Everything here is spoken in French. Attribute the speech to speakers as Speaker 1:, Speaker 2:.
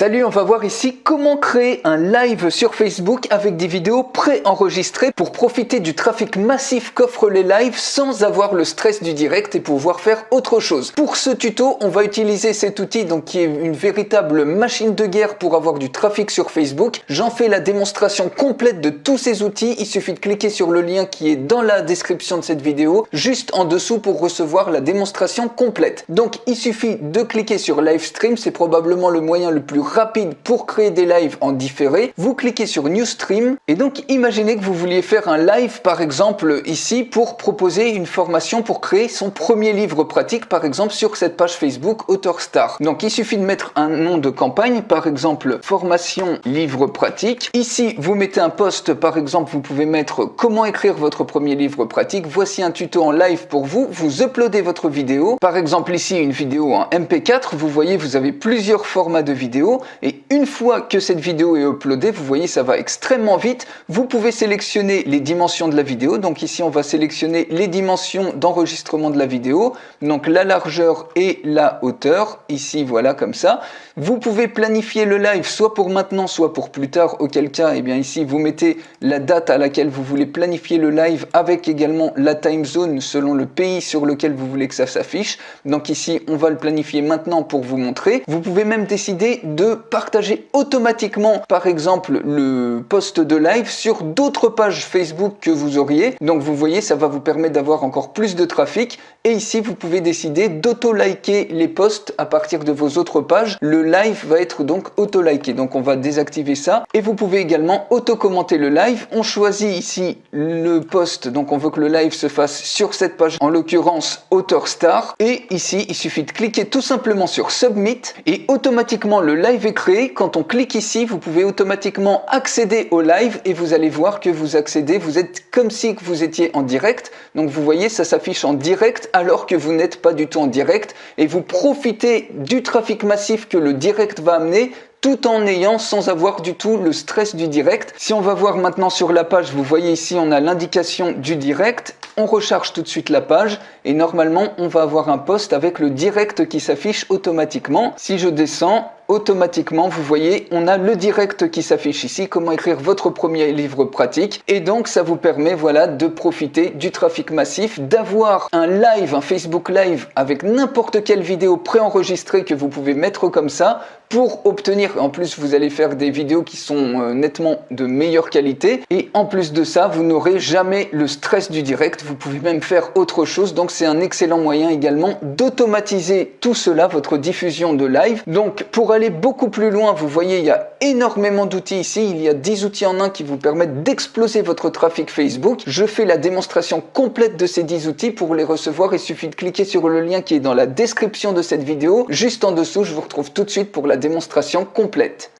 Speaker 1: Salut, on va voir ici comment créer un live sur Facebook avec des vidéos pré-enregistrées pour profiter du trafic massif qu'offrent les lives sans avoir le stress du direct et pouvoir faire autre chose. Pour ce tuto, on va utiliser cet outil qui est une véritable machine de guerre pour avoir du trafic sur Facebook. J'en fais la démonstration complète de tous ces outils. Il suffit de cliquer sur le lien qui est dans la description de cette vidéo, juste en dessous pour recevoir la démonstration complète. Donc il suffit de cliquer sur Livestream, c'est probablement le moyen le plus rapide pour créer des lives en différé. Vous cliquez sur New Stream et donc imaginez que vous vouliez faire un live par exemple ici pour proposer une formation pour créer son premier livre pratique par exemple sur cette page Facebook Auteur Star. Donc il suffit de mettre un nom de campagne, par exemple formation livre pratique. Ici vous mettez un post, par exemple vous pouvez mettre comment écrire votre premier livre pratique. Voici un tuto en live pour vous. Vous uploadez votre vidéo, par exemple ici une vidéo en MP4. Vous voyez vous avez plusieurs formats de vidéos et une fois que cette vidéo est uploadée, vous voyez ça va extrêmement vite. Vous pouvez sélectionner les dimensions de la vidéo. Donc ici on va sélectionner les dimensions d'enregistrement de la vidéo, donc la largeur et la hauteur, ici voilà comme ça. Vous pouvez planifier le live soit pour maintenant soit pour plus tard, auquel cas eh bien ici vous mettez la date à laquelle vous voulez planifier le live avec également la time zone selon le pays sur lequel vous voulez que ça s'affiche. Donc ici on va le planifier maintenant pour vous montrer. Vous pouvez même décider de partager automatiquement par exemple le post de live sur d'autres pages Facebook que vous auriez. Donc vous voyez ça va vous permettre d'avoir encore plus de trafic et ici vous pouvez décider d'auto-liker les posts à partir de vos autres pages. Le live va être donc auto-liké, donc on va désactiver ça et vous pouvez également auto-commenter le live. On choisit ici le post, donc on veut que le live se fasse sur cette page, en l'occurrence Auteur Star, et ici il suffit de cliquer tout simplement sur Submit et automatiquement le live est créé. Quand on clique ici, vous pouvez automatiquement accéder au live et vous allez voir que vous accédez, vous êtes comme si vous étiez en direct. Donc vous voyez ça s'affiche en direct alors que vous n'êtes pas du tout en direct et vous profitez du trafic massif que le direct va amener tout en ayant sans avoir du tout le stress du direct. Si on va voir maintenant sur la page, vous voyez ici on a l'indication du direct. On recharge tout de suite la page et normalement on va avoir un post avec le direct qui s'affiche automatiquement. Si je descends, automatiquement vous voyez on a le direct qui s'affiche ici, comment écrire votre premier livre pratique, et donc ça vous permet voilà de profiter du trafic massif, d'avoir un live, un Facebook live avec n'importe quelle vidéo préenregistrée que vous pouvez mettre comme ça pour obtenir, en plus vous allez faire des vidéos qui sont nettement de meilleure qualité et en plus de ça vous n'aurez jamais le stress du direct, vous pouvez même faire autre chose. Donc c'est un excellent moyen également d'automatiser tout cela, votre diffusion de live. Donc pour aller beaucoup plus loin, vous voyez il y a énormément d'outils ici, il y a 10 outils en un qui vous permettent d'exploser votre trafic Facebook. Je fais la démonstration complète de ces 10 outils. Pour les recevoir il suffit de cliquer sur le lien qui est dans la description de cette vidéo. Juste en dessous, je vous retrouve tout de suite pour la démonstration complète.